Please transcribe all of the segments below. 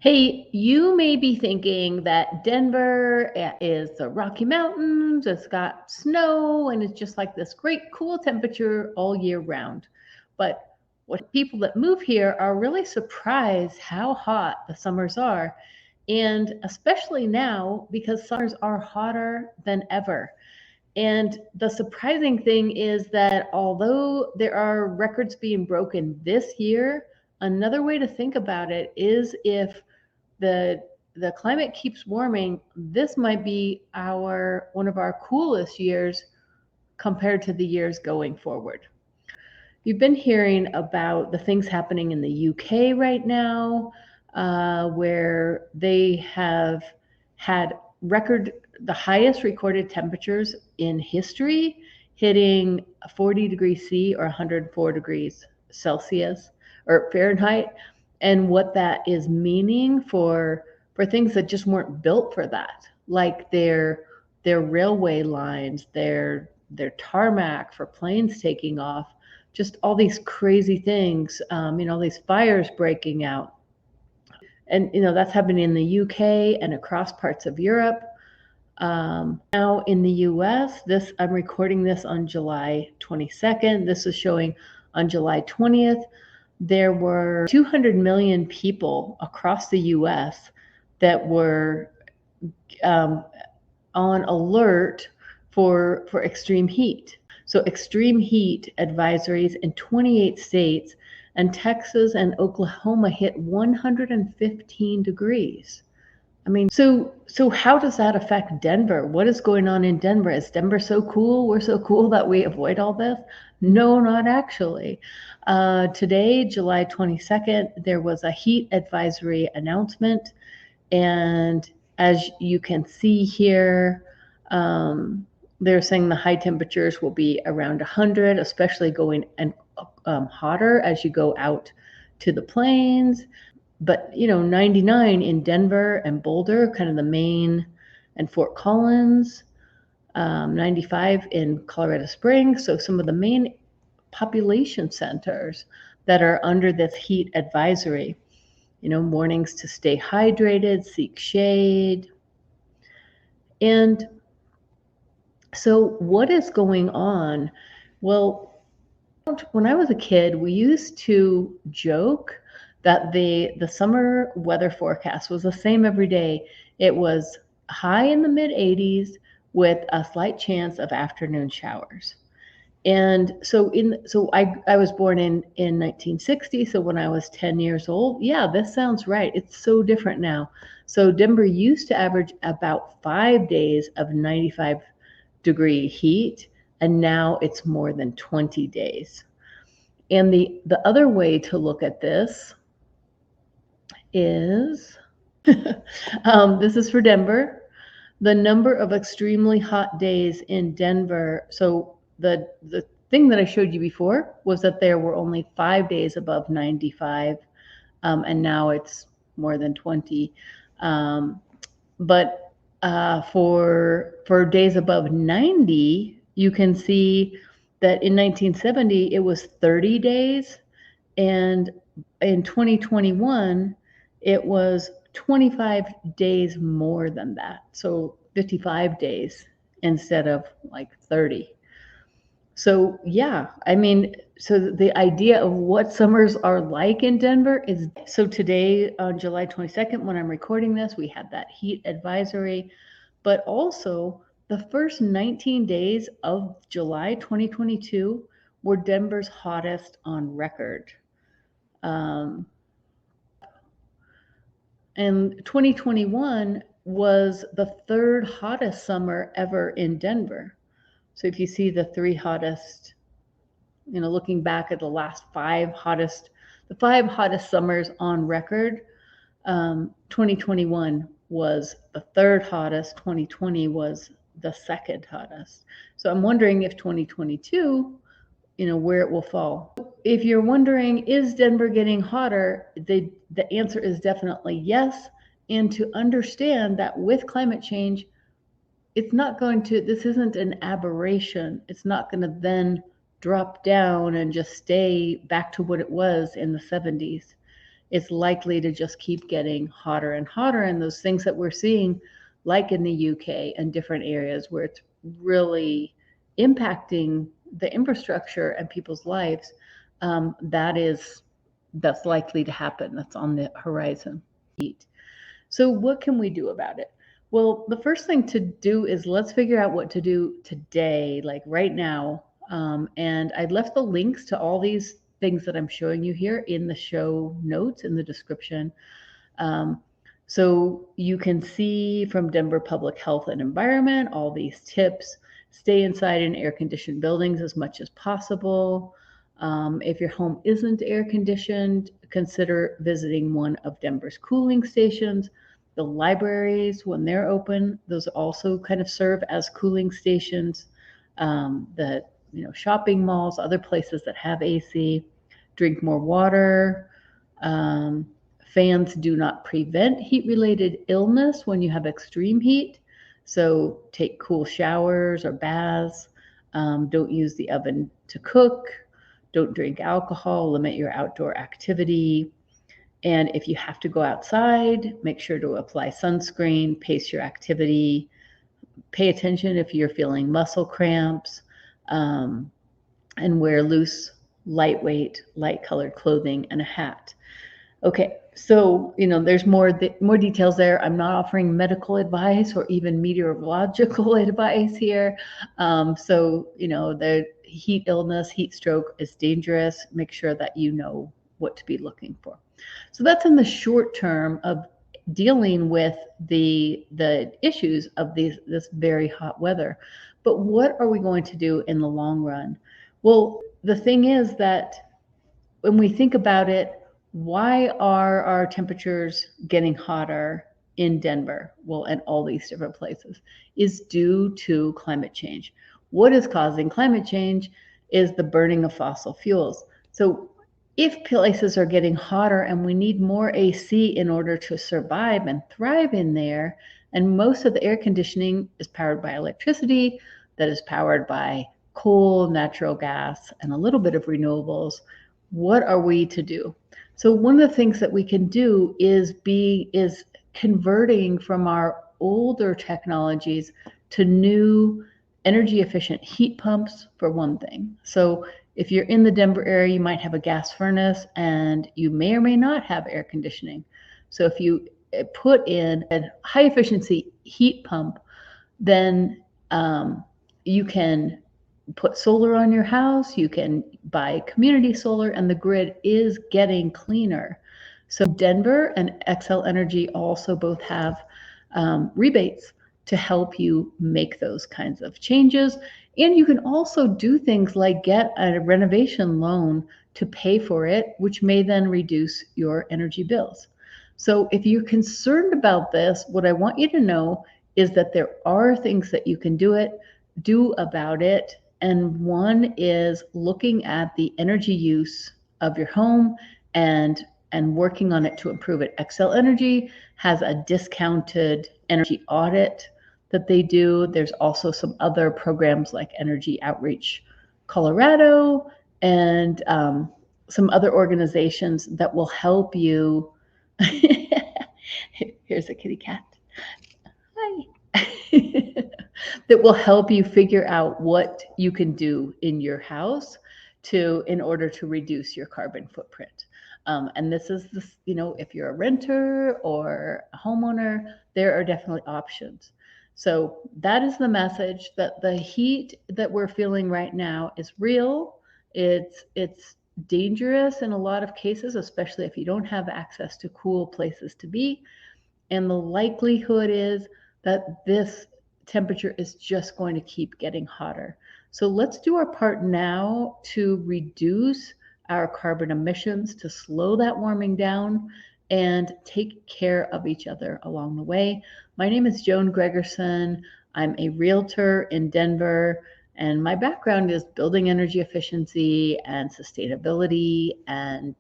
Hey, you may be thinking that Denver is the Rocky Mountains, it's got snow, and it's just like this great cool temperature all year round. But what people that move here are really surprised how hot the summers are. And especially now, because summers are hotter than ever. And the surprising thing is that although there are records being broken this year, another way to think about it is if the the climate keeps warming, this might be our one of our coolest years compared to the years going forward. You've been hearing about the things happening in the UK right now, where they have had the highest recorded temperatures in history, hitting 40 degrees C or 104 degrees Celsius or Fahrenheit, and what that is meaning for things that just weren't built for that, like their railway lines, their tarmac for planes taking off, just all these crazy things, all these fires breaking out. And, that's happening in the UK and across parts of Europe. Now in the US, I'm recording this on July 22nd. This is showing on July 20th. There were 200 million people across the US that were on alert for extreme heat. So extreme heat advisories in 28 states, and Texas and Oklahoma hit 115 degrees. I mean, so how does that affect Denver? What is going on in Denver? Is Denver so cool? We're so cool that we avoid all this? No, not actually. Today, July 22nd, there was a heat advisory announcement. And as you can see here, they're saying the high temperatures will be around 100, especially going and hotter as you go out to the plains. But 99 in Denver and Boulder, kind of the main, and Fort Collins, 95 in Colorado Springs. So some of the main population centers that are under this heat advisory. Warnings to stay hydrated, seek shade. And so what is going on? Well, when I was a kid, we used to joke that the summer weather forecast was the same every day. It was high in the mid 80s with a slight chance of afternoon showers. And so I was born in 1960. So when I was 10 years old, yeah, this sounds right. It's so different now. So Denver used to average about 5 days of 95-degree heat, and now it's more than 20 days. And the other way to look at this is this is for Denver. The number of extremely hot days in Denver. So the thing that I showed you before was that there were only 5 days above 95, and now it's more than 20. But for days above 90, you can see that in 1970 it was 30 days, and in 2021 it was 25 days more than that. So 55 days instead of like 30. So yeah, I mean, so the idea of what summers are like in Denver is, so today on July 22nd, when I'm recording this, we had that heat advisory, but also the first 19 days of July 2022 were Denver's hottest on record. And 2021 was the third hottest summer ever in Denver. So if you see the three hottest, looking back at the last the five hottest summers on record, 2021 was the third hottest, 2020 was the second hottest. So I'm wondering if 2022, where it will fall. If you're wondering, is Denver getting hotter? The answer is definitely yes. And to understand that with climate change, this isn't an aberration. It's not going to then drop down and just stay back to what it was in the 70s. it's likely to just keep getting hotter and hotter. And those things that we're seeing, like in the UK and different areas where it's really impacting the infrastructure and people's lives, that's likely to happen. That's on the horizon. So what can we do about it? Well, the first thing to do is let's figure out what to do today, like right now. And I left the links to all these things that I'm showing you here in the show notes in the description. Um, so you can see from Denver Public Health and Environment all these tips. Stay inside in air-conditioned buildings as much as possible. If your home isn't air conditioned, consider visiting one of Denver's cooling stations. The libraries, when they're open, those also kind of serve as cooling stations. The shopping malls, other places that have AC. Drink more water. Fans do not prevent heat-related illness when you have extreme heat. So take cool showers or baths. Don't use the oven to cook. Don't drink alcohol. Limit your outdoor activity. And if you have to go outside, make sure to apply sunscreen, pace your activity, pay attention if you're feeling muscle cramps, and wear loose, lightweight, light-colored clothing and a hat. Okay, so there's more details there. I'm not offering medical advice or even meteorological advice here. So the heat illness, heat stroke is dangerous. Make sure that you know what to be looking for. So that's in the short term of dealing with the issues of this very hot weather. But what are we going to do in the long run? Well, the thing is that when we think about it, why are our temperatures getting hotter in Denver? Well, and all these different places is due to climate change. What is causing climate change is the burning of fossil fuels. So if places are getting hotter and we need more AC in order to survive and thrive in there, and most of the air conditioning is powered by electricity, that is powered by coal, natural gas, and a little bit of renewables, what are we to do? So one of the things that we can do is converting from our older technologies to new energy efficient heat pumps, for one thing. So if you're in the Denver area, you might have a gas furnace and you may or may not have air conditioning. So if you put in a high efficiency heat pump, then you can put solar on your house, you can buy community solar, and the grid is getting cleaner. So Denver and Xcel Energy also both have rebates to help you make those kinds of changes. And you can also do things like get a renovation loan to pay for it, which may then reduce your energy bills. So if you're concerned about this, what I want you to know is that there are things that you can do about it. And one is looking at the energy use of your home and working on it to improve it. Xcel Energy has a discounted energy audit that they do. There's also some other programs like Energy Outreach Colorado and some other organizations that will help you. Here's a kitty cat. Hi. That will help you figure out what you can do in your house in order to reduce your carbon footprint. And this is if you're a renter or a homeowner, there are definitely options. So that is the message, that the heat that we're feeling right now is real. It's dangerous in a lot of cases, especially if you don't have access to cool places to be. And the likelihood is that this temperature is just going to keep getting hotter. So let's do our part now to reduce our carbon emissions, to slow that warming down, and take care of each other along the way. My name is Joan Gregerson. I'm a realtor in Denver, and my background is building energy efficiency and sustainability and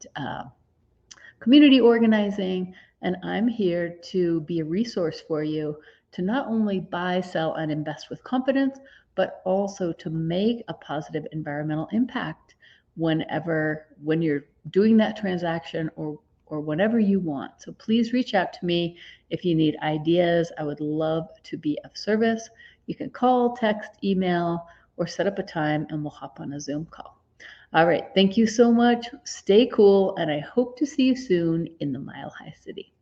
community organizing. And I'm here to be a resource for you to not only buy, sell, and invest with confidence, but also to make a positive environmental impact when you're doing that transaction or whatever you want. So please reach out to me if you need ideas. I would love to be of service. You can call, text, email, or set up a time and we'll hop on a Zoom call. All right. Thank you so much. Stay cool. And I hope to see you soon in the Mile High City.